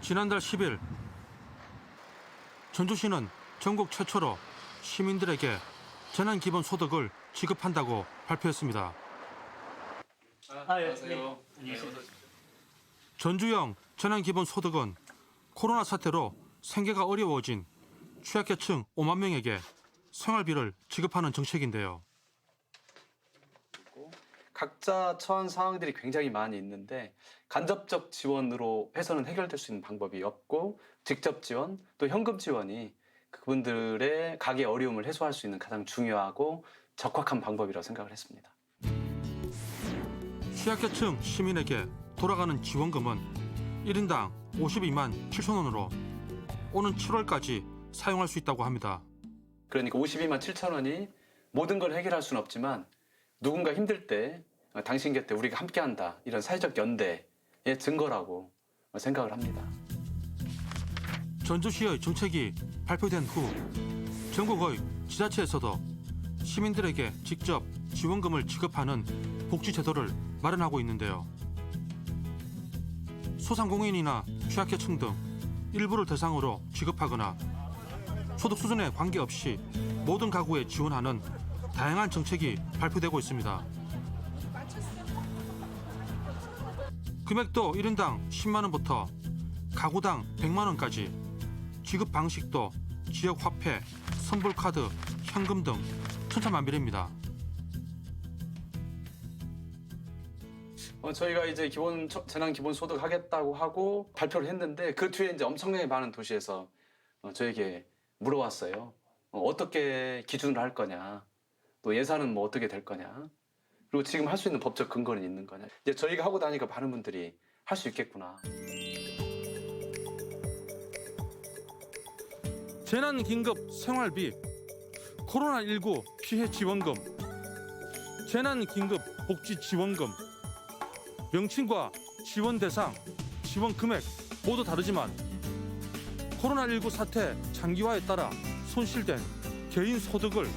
지난달 10일 전주시는 전국 최초로 시민들에게 재난기본소득을 지급한다고 발표했습니다. 안녕하세요. 전주형 재난기본소득은 코로나 사태로 생계가 어려워진 취약계층 5만 명에게 생활비를 지급하는 정책인데요. 각자 처한 상황들이 굉장히 많이 있는데 간접적 지원으로 해서는 해결될 수 있는 방법이 없고 직접 지원 또 현금 지원이 그분들의 가계 어려움을 해소할 수 있는 가장 중요하고 적확한 방법이라고 생각을 했습니다. 취약계층 시민에게 돌아가는 지원금은 1인당 52만 7천 원으로 오는 7월까지 사용할 수 있다고 합니다. 그러니까 52만 7천 원이 모든 걸 해결할 수는 없지만 누군가 힘들 때 당신 곁에 우리가 함께한다 이런 사회적 연대의 증거라고 생각을 합니다. 전주시의 정책이 발표된 후 전국의 지자체에서도 시민들에게 직접 지원금을 지급하는 복지제도를 마련하고 있는데요. 소상공인이나 취약계층 등 일부를 대상으로 지급하거나 소득 수준에 관계없이 모든 가구에 지원하는 다양한 정책이 발표되고 있습니다. 금액도 1인당 10만 원부터 가구당 100만 원까지, 지급 방식도 지역 화폐, 선불카드, 현금 등 천차만별입니다. 저희가 이제 재난 기본 소득 하겠다고 하고 발표를 했는데 그 뒤에 이제 엄청나게 많은 도시에서 저에게 물어왔어요. 어떻게 기준을 할 거냐, 또 예산은 뭐 어떻게 될 거냐, 그리고 지금 할 수 있는 법적 근거는 있는 거냐. 이제 저희가 하고 나니까 많은 분들이 할 수 있겠구나. 재난긴급 생활비, 코로나19 피해 지원금, 재난긴급 복지지원금, 명칭과 지원 대상, 지원 금액 모두 다르지만 코로나19 사태 장기화에 따라 손실된 개인 소득을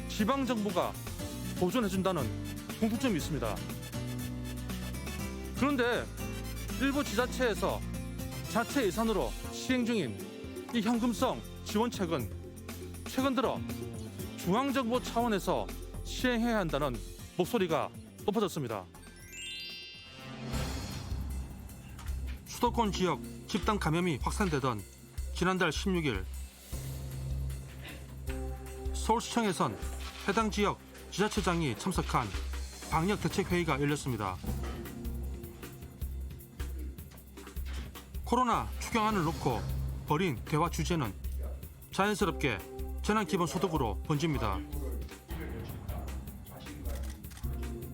지방정부가 보존해준다는 공통점이 있습니다. 그런데 일부 지자체에서 자체 예산으로 시행 중인 이 현금성 지원책은 최근 들어 중앙정부 차원에서 시행해야 한다는 목소리가 높아졌습니다. 수도권 지역 집단 감염이 확산되던 지난달 16일 서울시청에선 해당 지역 지자체장이 참석한 방역대책회의가 열렸습니다. 코로나 추경안을 놓고 벌인 대화 주제는 자연스럽게 재난기본소득으로 번집니다.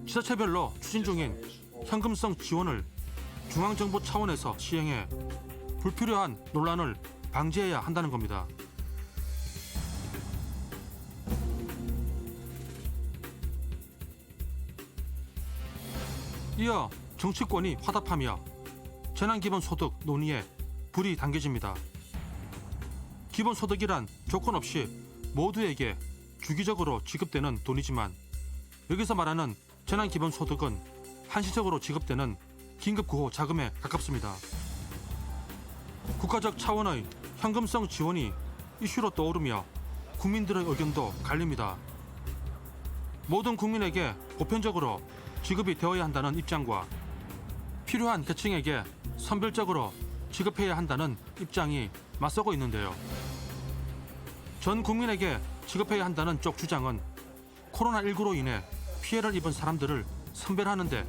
지자체별로 추진 중인 현금성 지원을 중앙정부 차원에서 시행해 불필요한 논란을 방지해야 한다는 겁니다. 이어 정치권이 화답하며 재난기본소득 논의에 불이 당겨집니다. 기본소득이란 조건 없이 모두에게 주기적으로 지급되는 돈이지만 여기서 말하는 재난기본소득은 한시적으로 지급되는 긴급구호 자금에 가깝습니다. 국가적 차원의 현금성 지원이 이슈로 떠오르며 국민들의 의견도 갈립니다. 모든 국민에게 보편적으로 지급이 되어야 한다는 입장과 필요한 계층에게 선별적으로 지급해야 한다는 입장이 맞서고 있는데요. 전 국민에게 지급해야 한다는 쪽 주장은 코로나19로 인해 피해를 입은 사람들을 선별하는 데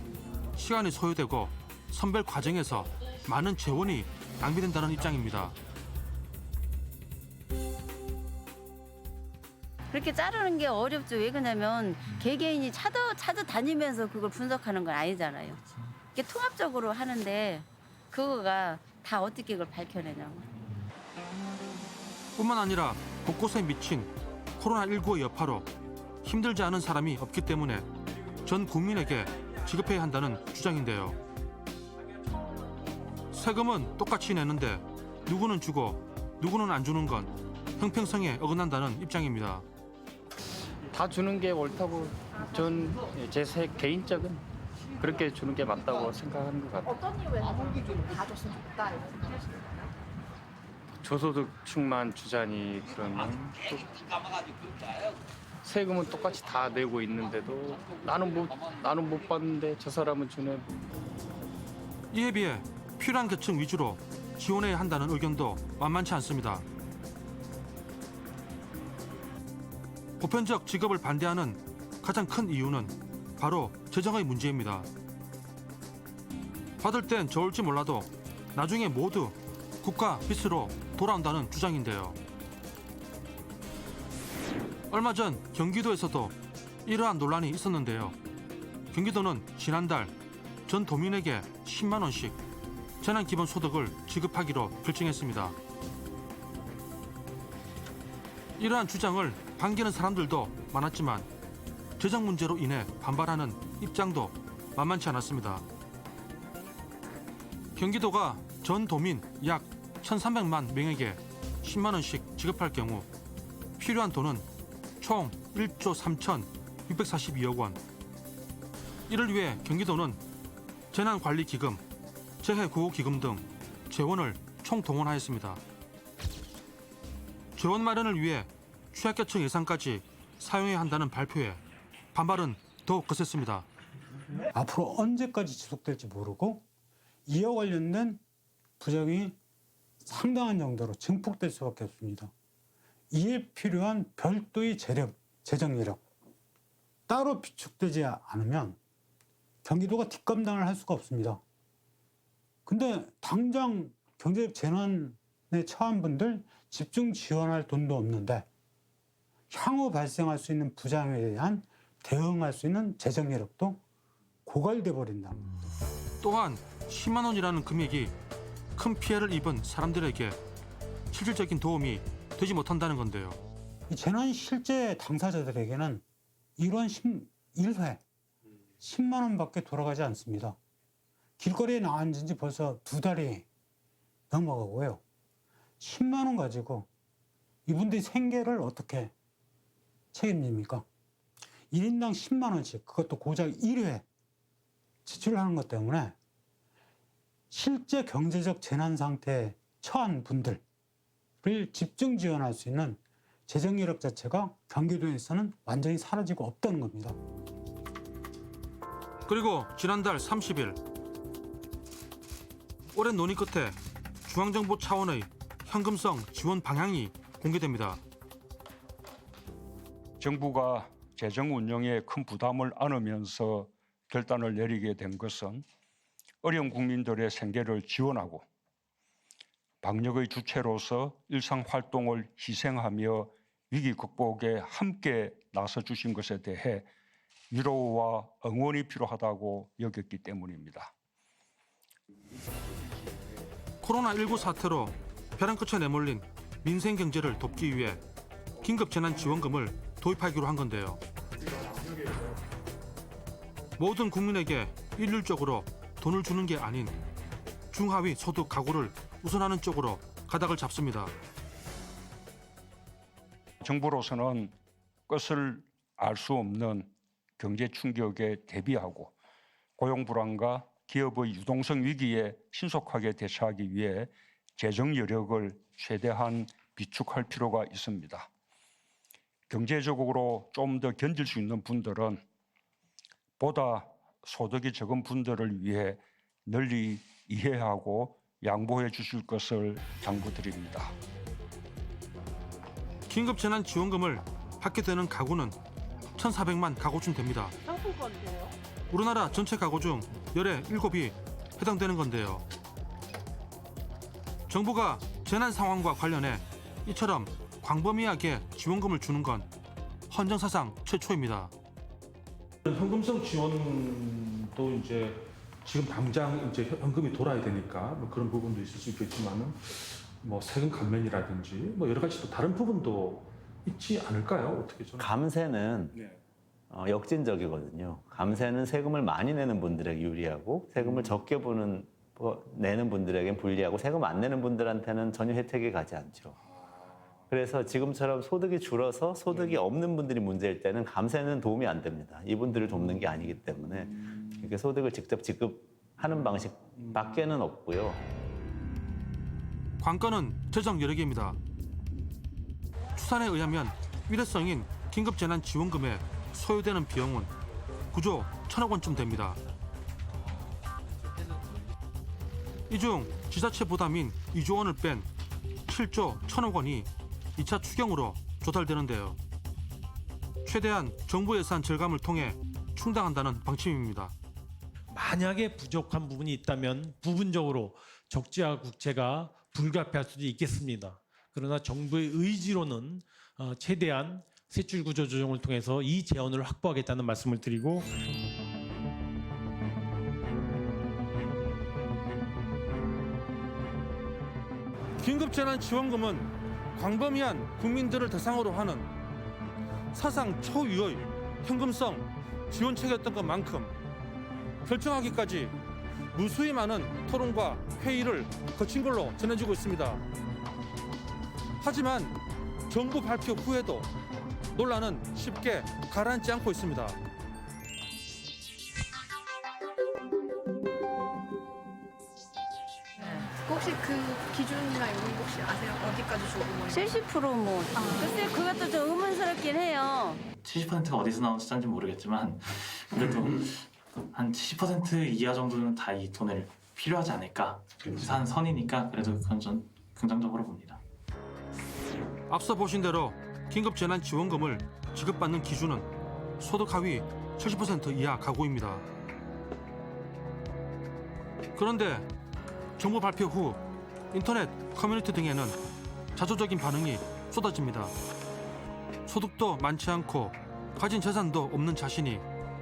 시간이 소요되고 선별 과정에서 많은 재원이 낭비된다는 입장입니다. 그렇게 자르는 게 어렵죠. 왜 그러냐면 개개인이 찾아다니면서 그걸 분석하는 건 아니잖아요. 이게 통합적으로 하는데 그거가 다 어떻게 그걸 밝혀내냐고. 뿐만 아니라 곳곳에 미친 코로나19의 여파로 힘들지 않은 사람이 없기 때문에 전 국민에게 지급해야 한다는 주장인데요. 세금은 똑같이 내는데 누구는 주고 누구는 안 주는 건 형평성에 어긋난다는 입장입니다. 다 주는 게 옳다고 전 제 개인적인 그렇게 주는 게 맞다고 생각하는 것 같아요. 어떤 이유에서 다 줬으면 좋겠다 이런 생각하시는 거예요? 저소득층만 주자니 그러면 또 세금은 똑같이 다 내고 있는데도 나는 못 받는데 저 사람은 주네. 이에 비해 필요한 계층 위주로 지원해야 한다는 의견도 만만치 않습니다. 보편적 지급을 반대하는 가장 큰 이유는 바로 재정의 문제입니다. 받을 땐 좋을지 몰라도 나중에 모두 국가 빚으로 돌아온다는 주장인데요. 얼마 전 경기도에서도 이러한 논란이 있었는데요. 경기도는 지난달 전 도민에게 10만 원씩 재난기본소득을 지급하기로 결정했습니다. 이러한 주장을 반기는 사람들도 많았지만 재정 문제로 인해 반발하는 입장도 만만치 않았습니다. 경기도가 전 도민 약 1,300만 명에게 10만 원씩 지급할 경우 필요한 돈은 총 1조 3,642억 원. 이를 위해 경기도는 재난관리기금, 재해구호기금 등 재원을 총동원하였습니다. 재원 마련을 위해 취약계층 예산까지 사용해야 한다는 발표에 반발은 더욱 거셌습니다. 앞으로 언제까지 지속될지 모르고 이와 관련된 부정이 상당한 정도로 증폭될 수밖에 없습니다. 이에 필요한 별도의 재정 여력 따로 비축되지 않으면 경기도가 뒷감당을 할 수가 없습니다. 근데 당장 경제적 재난에 처한 분들 집중 지원할 돈도 없는데 향후 발생할 수 있는 부담에 대한 대응할 수 있는 재정 여력도 고갈돼 버린다. 또한 10만 원이라는 금액이 큰 피해를 입은 사람들에게 실질적인 도움이 되지 못한다는 건데요. 이 재난 실제 당사자들에게는 이런 1회 10만 원밖에 돌아가지 않습니다. 길거리에 나앉은 지 벌써 2달이 넘어가고요. 10만 원 가지고 이분들이 생계를 어떻게 책임집니까? 1인당 10만 원씩, 그것도 고작 1회 지출하는 것 때문에 실제 경제적 재난 상태에 처한 분들을 집중 지원할 수 있는 재정 여력 자체가 경기도에서는 완전히 사라지고 없다는 겁니다. 그리고 지난달 30일 오랜 논의 끝에 중앙정부 차원의 현금성 지원 방향이 공개됩니다. 정부가 재정 운영에 큰 부담을 안으면서 결단을 내리게 된 것은 어려운 국민들의 생계를 지원하고 방역의 주체로서 일상 활동을 희생하며 위기 극복에 함께 나서 주신 것에 대해 위로와 응원이 필요하다고 여겼기 때문입니다. 코로나19 사태로 벼랑 끝에 내몰린 민생 경제를 돕기 위해 긴급 재난 지원금을 도입하기로 한 건데요. 모든 국민에게 일률적으로 돈을 주는 게 아닌 중하위 소득 가구를 우선하는 쪽으로 가닥을 잡습니다. 정부로서는 끝을 알 수 없는 경제 충격에 대비하고 고용 불안과 기업의 유동성 위기에 신속하게 대처하기 위해 재정 여력을 최대한 비축할 필요가 있습니다. 경제적으로 좀 더 견딜 수 있는 분들은 보다 소득이 적은 분들을 위해 널리 이해하고 양보해 주실 것을 당부드립니다. 긴급 재난 지원금을 받게 되는 가구는 1,400만 가구쯤 됩니다. 상품권인데요? 우리나라 전체 가구 중 열의 7이 해당되는 건데요. 정부가 재난 상황과 관련해 이처럼 광범위하게 지원금을 주는 건 헌정사상 최초입니다. 현금성 지원도 이제 지금 당장 이제 현금이 돌아야 되니까 뭐 그런 부분도 있을 수 있겠지만은 뭐 세금 감면이라든지 뭐 여러 가지 또 다른 부분도 있지 않을까요? 어떻게 저는 감세는 역진적이거든요. 감세는 세금을 많이 내는 분들에게 유리하고 세금을 적게 내는 분들에겐 불리하고 세금 안 내는 분들한테는 전혀 혜택이 가지 않죠. 그래서 지금처럼 소득이 줄어서 소득이 없는 분들이 문제일 때는 감세는 도움이 안 됩니다. 이분들을 돕는 게 아니기 때문에 이렇게 소득을 직접 지급하는 방식밖에는 없고요. 관건은 재정 여력입니다. 추산에 의하면 일회성인 긴급재난지원금에 소요되는 비용은 9조 1천억 원쯤 됩니다. 이 중 지자체 부담인 2조 원을 뺀 7조 1천억 원이 2차 추경으로 조달되는데요. 최대한 정부 예산 절감을 통해 충당한다는 방침입니다. 만약에 부족한 부분이 있다면 부분적으로 적재와 국채가 불가피할 수도 있겠습니다. 그러나 정부의 의지로는 최대한 세출 구조 조정을 통해서 이 재원을 확보하겠다는 말씀을 드리고 긴급재난지원금은 광범위한 국민들을 대상으로 하는 사상 초유의 현금성 지원책이었던 것만큼 결정하기까지 무수히 많은 토론과 회의를 거친 걸로 전해지고 있습니다. 하지만 정부 발표 후에도 논란은 쉽게 가라앉지 않고 있습니다. 혹시 그 기준이나 이런 거 혹시 아세요? 어디까지 주고 뭐 70% 뭐. 글쎄 그것도 좀 의문스럽긴 해요. 70%가 어디서 나온 숫자인지 모르겠지만 그래도 한 70% 이하 정도는 다 이 돈을 필요하지 않을까. 산 선이니까 그래도 그건 전 긍정적으로 봅니다. 앞서 보신 대로 긴급재난지원금을 지급받는 기준은 소득 하위 70% 이하 가구입니다. 그런데 정부 발표 후 인터넷 커뮤니티 등에는 자조적인 반응이 쏟아집니다. 소득도 많지 않고 가진 재산도 없는 자신이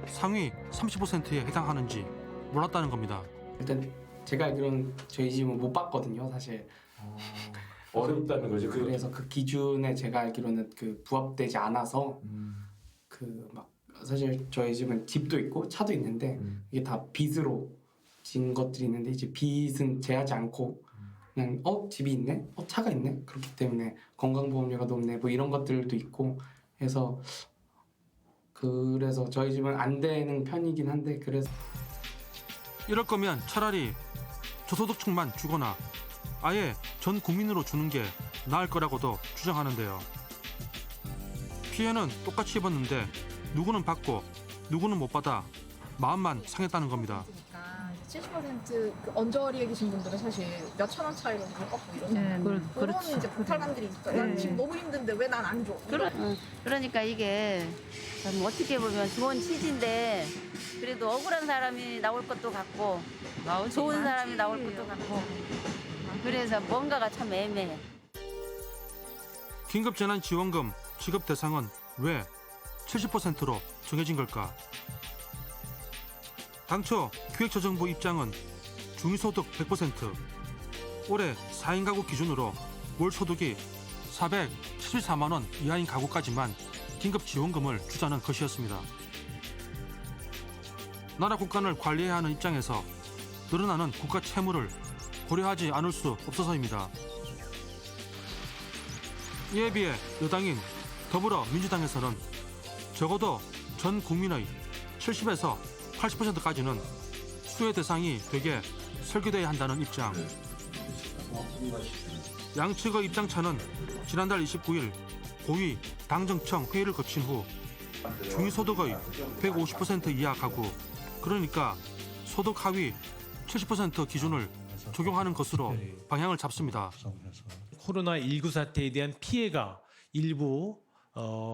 상위 30%에 해당하는지 몰랐다는 겁니다. 일단 제가 알기로는 저희 집은 못 봤거든요, 사실. 어렵다는 거죠. 그래서 그 기준에 제가 알기로는 그 부합되지 않아서 그 막 사실 저희 집은 집도 있고 차도 있는데 이게 다 빚으로 진 것들이 있는데 이제 빚은 제하지 않고 그냥 집이 있네, 차가 있네 그렇기 때문에 건강보험료가 높네 뭐 이런 것들도 있고 해서 그래서 저희 집은 안 되는 편이긴 한데 그래서 이럴 거면 차라리 저소득층만 주거나 아예 전 국민으로 주는 게 나을 거라고도 주장하는데요. 피해는 똑같이 입었는데 누구는 받고 누구는 못 받아 마음만 상했다는 겁니다. 70% 그 언저리에 계신 분들은 사실 몇천 원 차이로 다 깎고 이러잖아요. 그런 그렇죠. 이제 불탈감들이 있어요. 난 지금 너무 힘든데 왜 난 안 줘? 그러니까 이게 참 어떻게 보면 좋은 취지인데 그래도 억울한 사람이 나올 것도 같고 좋은 사람이 나올 것도 같고 그래서 뭔가가 참 애매해. 긴급재난지원금 지급 대상은 왜 70%로 정해진 걸까? 당초 기획재정부 입장은 중위소득 100%, 올해 4인 가구 기준으로 월 소득이 474만 원 이하인 가구까지만 긴급지원금을 주자는 것이었습니다. 나라 국간을 관리해야 하는 입장에서 늘어나는 국가 채무를 고려하지 않을 수 없어서입니다. 이에 비해 여당인 더불어민주당에서는 적어도 전 국민의 70에서 80%까지는 수혜 대상이 되게 설계돼야 한다는 입장. 양측의 입장차는 지난달 29일 고위 당정청 회의를 거친 후 중위소득의 150% 이하 가구, 그러니까 소득 하위 70% 기준을 적용하는 것으로 방향을 잡습니다. 코로나19 사태에 대한 피해가 일부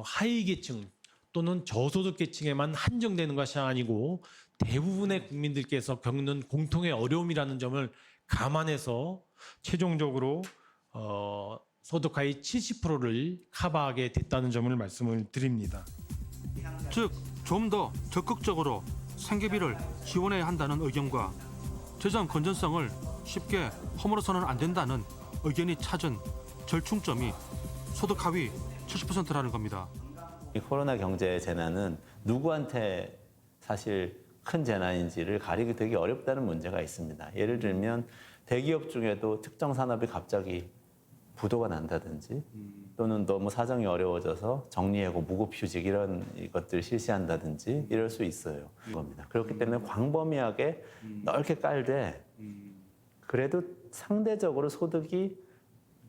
하위 계층 또는 저소득 계층에만 한정되는 것이 아니고 대부분의 국민들께서 겪는 공통의 어려움이라는 점을 감안해서 최종적으로 소득 하위 70%를 커버하게 됐다는 점을 말씀을 드립니다. 즉, 좀 더 적극적으로 생계비를 지원해야 한다는 의견과 재정 건전성을 쉽게 허물어서는 안 된다는 의견이 찾은 절충점이 소득 하위 70%라는 겁니다. 이 코로나 경제 재난은 누구한테 사실 큰 재난인지를 가리기 되게 어렵다는 문제가 있습니다. 예를 들면 대기업 중에도 특정 산업이 갑자기 부도가 난다든지 또는 너무 사정이 어려워져서 정리하고 무급휴직 이런 것들을 실시한다든지 이럴 수 있어요. 겁니다. 그렇기 때문에 광범위하게 넓게 깔되 그래도 상대적으로 소득이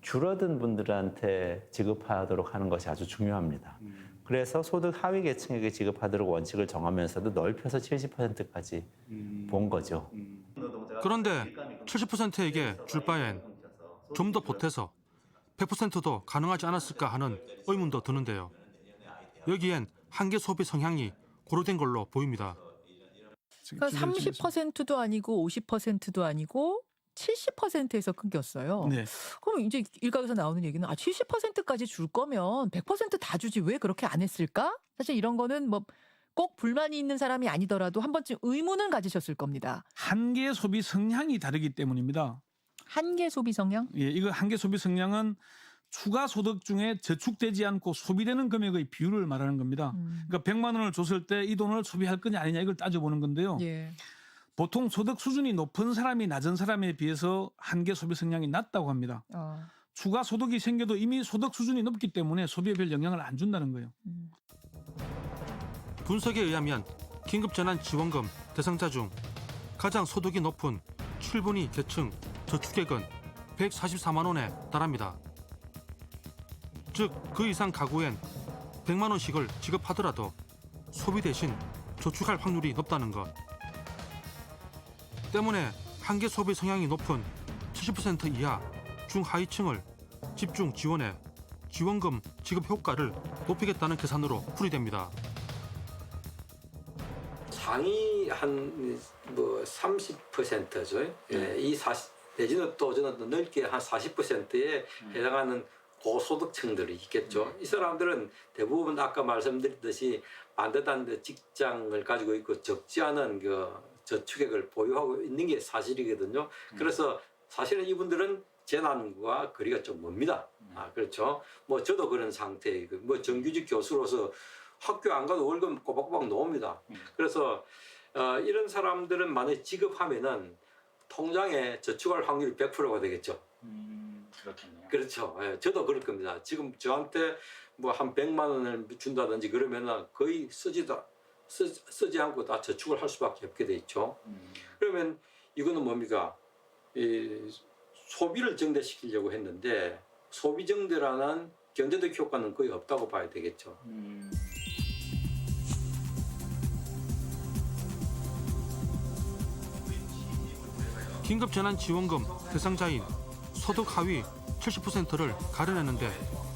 줄어든 분들한테 지급하도록 하는 것이 아주 중요합니다. 그래서 소득 하위 계층에게 지급하도록 원칙을 정하면서도 넓혀서 70%까지 본 거죠. 그런데 70%에게 줄 바엔 좀 더 보태서 100%도 가능하지 않았을까 하는 의문도 드는데요. 여기엔 한계 소비 성향이 고려된 걸로 보입니다. 그러니까 30%도 아니고 50%도 아니고 70%에서 끊겼어요. 네. 그럼 이제 일각에서 나오는 얘기는 70%까지 줄 거면 100% 다 주지 왜 그렇게 안 했을까? 사실 이런 거는 뭐 꼭 불만이 있는 사람이 아니더라도 한 번쯤 의문은 가지셨을 겁니다. 한계 소비 성향이 다르기 때문입니다. 한계 소비 성향? 예, 이거 한계 소비 성향은 추가 소득 중에 저축되지 않고 소비되는 금액의 비율을 말하는 겁니다. 그러니까 100만 원을 줬을 때 이 돈을 소비할 거냐 아니냐 이걸 따져보는 건데요. 예. 보통 소득 수준이 높은 사람이 낮은 사람에 비해서 한계 소비 성향이 낮다고 합니다. 추가 소득이 생겨도 이미 소득 수준이 높기 때문에 소비에 별 영향을 안 준다는 거예요. 분석에 의하면 긴급재난지원금 대상자 중 가장 소득이 높은 7분위 계층 저축액은 144만 원에 달합니다. 즉 그 이상 가구엔 100만 원씩을 지급하더라도 소비 대신 저축할 확률이 높다는 것. 때문에 한계 소비 성향이 높은 70% 이하 중하위층을 집중 지원해 지원금 지급 효과를 높이겠다는 계산으로 풀이됩니다. 상위 한 뭐 30%죠. 예, 이 40 내지는 또 저는 더 넓게 한 40%에 해당하는 고소득층들이 있겠죠. 이 사람들은 대부분 아까 말씀드렸듯이 반듯한 직장을 가지고 있고 적지 않은 그 저축액을 보유하고 있는 게 사실이거든요. 그래서 사실은 이분들은 재난과 거리가 좀 멉니다. 그렇죠. 뭐 저도 그런 상태이고 뭐 정규직 교수로서 학교 안 가도 월급 꼬박꼬박 나옵니다. 그래서 이런 사람들은 만약에 지급하면은 통장에 저축할 확률이 100%가 되겠죠. 그렇겠네요. 그렇죠. 예, 저도 그럴 겁니다. 지금 저한테 뭐 한 100만 원을 준다든지 그러면은 거의 쓰지 않고 다 저축을 할 수밖에 없게 돼 있죠. 그러면 이거는 뭡니까? 이 소비를 증대시키려고 했는데 소비 증대라는 경제적 효과는 거의 없다고 봐야 되겠죠. 긴급재난지원금 대상자인 소득 하위 70%를 가려내는데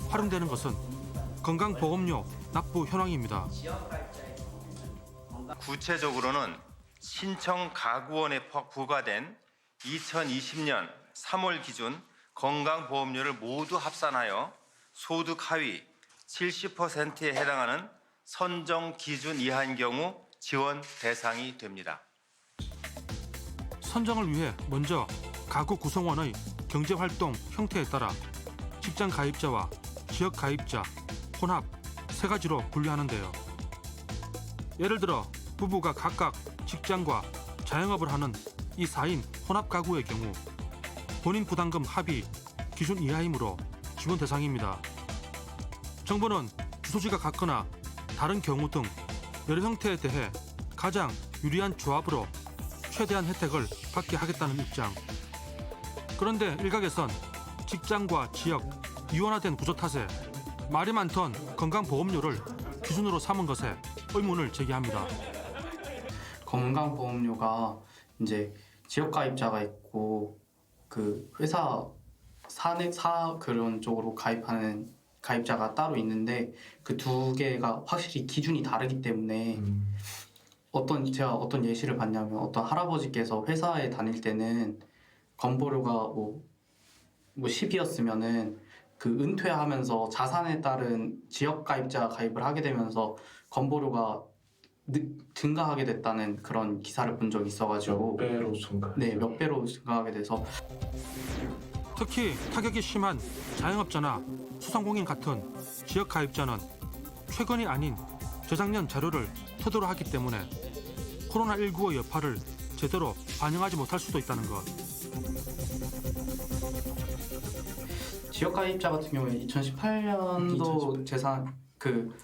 활용되는 것은 건강보험료 납부 현황입니다. 구체적으로는 신청 가구원에 부과된 2020년 3월 기준 건강보험료를 모두 합산하여 소득 하위 70%에 해당하는 선정 기준 이하인 경우 지원 대상이 됩니다. 선정을 위해 먼저 가구 구성원의 경제활동 형태에 따라 직장 가입자와 지역 가입자, 혼합 세 가지로 분류하는데요. 예를 들어 부부가 각각 직장과 자영업을 하는 이 4인 혼합 가구의 경우 본인 부담금 합의 기준 이하이므로 지원 대상입니다. 정부는 주소지가 같거나 다른 경우 등 여러 형태에 대해 가장 유리한 조합으로 최대한 혜택을 받게 하겠다는 입장. 그런데 일각에선 직장과 지역, 이원화된 구조 탓에 말이 많던 건강보험료를 기준으로 삼은 것에 의문을 제기합니다. 건강보험료가 이제 지역 가입자가 있고 그 회사 그런 쪽으로 가입하는 가입자가 따로 있는데 그 두 개가 확실히 기준이 다르기 때문에 제가 어떤 예시를 봤냐면 어떤 할아버지께서 회사에 다닐 때는 건보료가 뭐 10이었으면은 그 은퇴하면서 자산에 따른 지역 가입자 가입을 하게 되면서 건보료가 증가하게 됐다는 그런 기사를 본 적이 있어가지고 몇 배로 증가? 네, 몇 배로 증가하게 돼서 특히 타격이 심한 자영업자나 소상공인 같은 지역 가입자는 최근이 아닌 재작년 자료를 토대로 하기 때문에 코로나19의 여파를 제대로 반영하지 못할 수도 있다는 것. 지역가입자 같은 경우에 2018년도 재산 그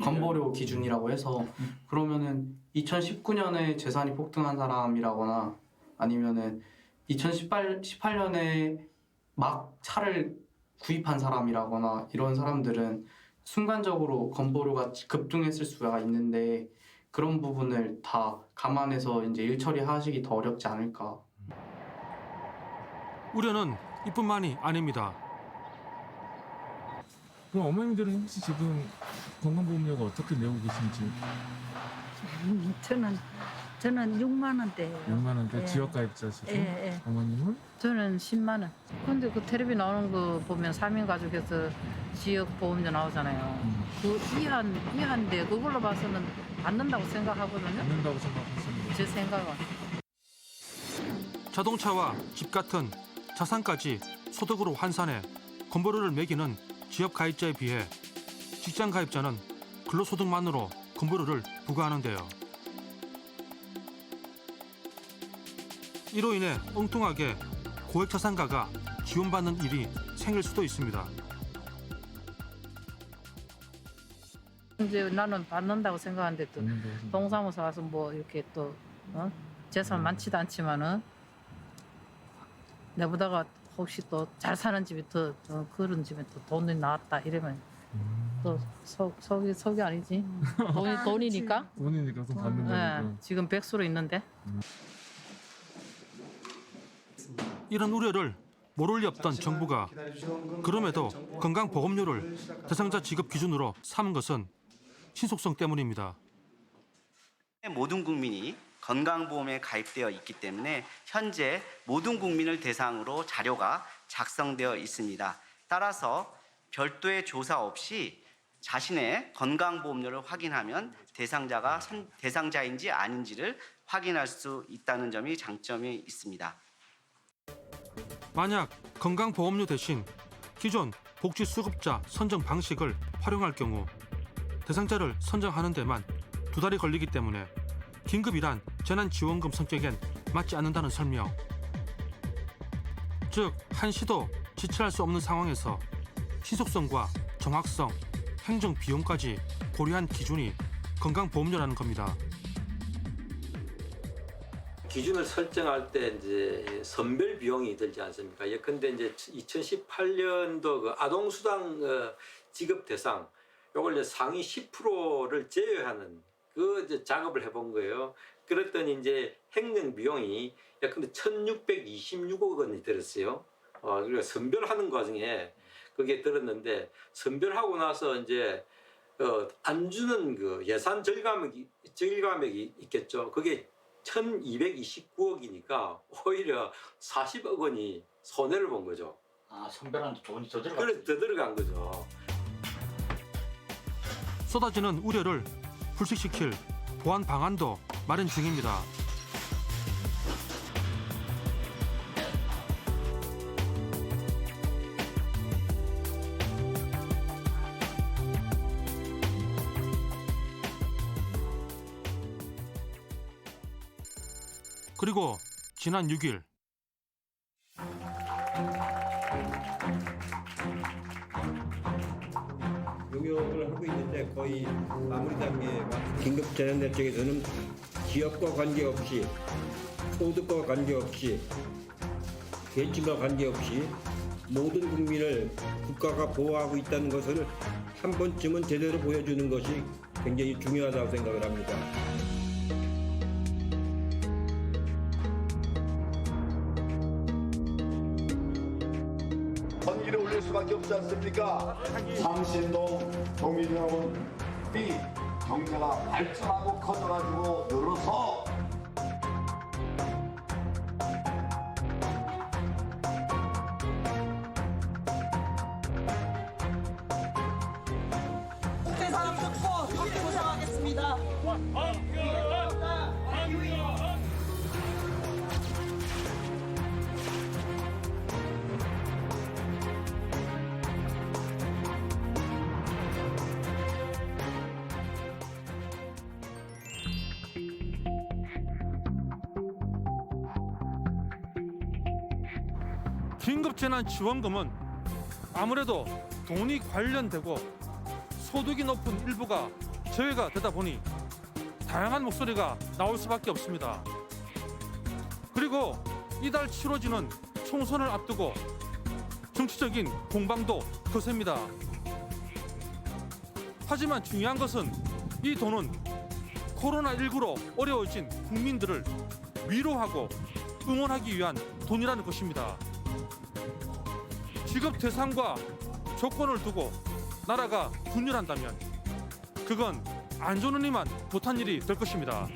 건보료 기준이라고 해서 그러면은 2019년에 재산이 폭등한 사람이라거나 아니면은 2018년에 막 차를 구입한 사람이라거나 이런 사람들은 순간적으로 건보료가 급등했을 수가 있는데 그런 부분을 다 감안해서 이제 일 처리하시기 더 어렵지 않을까. 우려는 이뿐만이 아닙니다. 그럼 어머님들은 혹시 지금 건강보험료가 어떻게 내고 계신지? 저는 6만 원대예요. 6만 원대 예. 지역가입자시고 예. 어머님은? 저는 10만 원. 근데 그 텔레비 나오는 거 보면 3인 가족에서 지역 보험료 나오잖아요. 그 이한데 그걸로 봐서는 받는다고 생각하거든요. 받는다고 생각하시는 제 생각은. 자동차와 집 같은 자산까지 소득으로 환산해 건보료를 매기는 지역 가입자에 비해 직장 가입자는 근로소득만으로 건보료를 부과하는데요. 이로 인해 엉뚱하게 고액 자산가가 지원받는 일이 생길 수도 있습니다. 이제 나는 받는다고 생각하는데 또 동사무소 와서 뭐 이렇게 또 재산 많지도 않지만은 내보다가 혹시 또 잘 사는 집이 더 그런 집에 또 돈이 나왔다 이러면 또 속이 아니지. 돈이니까. 돈이니까 돈 받는 거니까. 네, 지금 백수로 있는데. 이런 우려를 모를 리 없던 정부가 그럼에도 건강보험료를 대상자 지급 기준으로 삼은 것은 신속성 때문입니다. 모든 국민이 건강보험에 가입되어 있기 때문에 현재 모든 국민을 대상으로 자료가 작성되어 있습니다. 따라서 별도의 조사 없이 자신의 건강보험료를 확인하면 대상자인지 아닌지를 확인할 수 있다는 점이 장점이 있습니다. 만약 건강보험료 대신 기존 복지수급자 선정 방식을 활용할 경우 대상자를 선정하는 데만 2달이 걸리기 때문에 긴급이란 재난지원금 성격엔 맞지 않는다는 설명. 즉 한시도 지체할 수 없는 상황에서 신속성과 정확성, 행정 비용까지 고려한 기준이 건강보험료라는 겁니다. 기준을 설정할 때 이제 선별 비용이 들지 않습니까? 예컨대 이제 2018년도 그 아동수당 지급 대상 요걸 이제 상위 10%를 제외하는 그 이제 작업을 해본 거예요. 그랬더니 이제 행정 비용이 예컨대 1,626억 원이 들었어요. 그리고 선별하는 과정에 그게 들었는데 선별하고 나서 이제 안 주는 그 예산 절감액이 있겠죠. 그게 1,229억이니까 오히려 40억 원이 손해를 본 거죠. 선별하는데 돈이 더 들어갔죠. 그래서 더 들어간 거죠. 쏟아지는 우려를 불식시킬 보완 방안도 마련 중입니다. 그리고 지난 6일 용역을 하고 있는데 거의 마무리 단계에 긴급재난대책에서는 지역과 관계없이 소득과 관계없이 계층과 관계없이 모든 국민을 국가가 보호하고 있다는 것을 한 번쯤은 제대로 보여주는 것이 굉장히 중요하다고 생각을 합니다. 전기를 올릴 수밖에 없지 않습니까? 상신동 동민여러분, 이 경제가 발전하고 커져가지고 늘어서 세상 듣고 함께 고생하겠습니다. 긴급재난지원금은 아무래도 돈이 관련되고 소득이 높은 일부가 제외가 되다 보니 다양한 목소리가 나올 수밖에 없습니다. 그리고 이달 치러지는 총선을 앞두고 정치적인 공방도 거셉니다. 하지만 중요한 것은 이 돈은 코로나19로 어려워진 국민들을 위로하고 응원하기 위한 돈이라는 것입니다. 지급 대상과 조건을 두고 나라가 분열한다면 그건 안 좋은 이만 못한 일이 될 것입니다.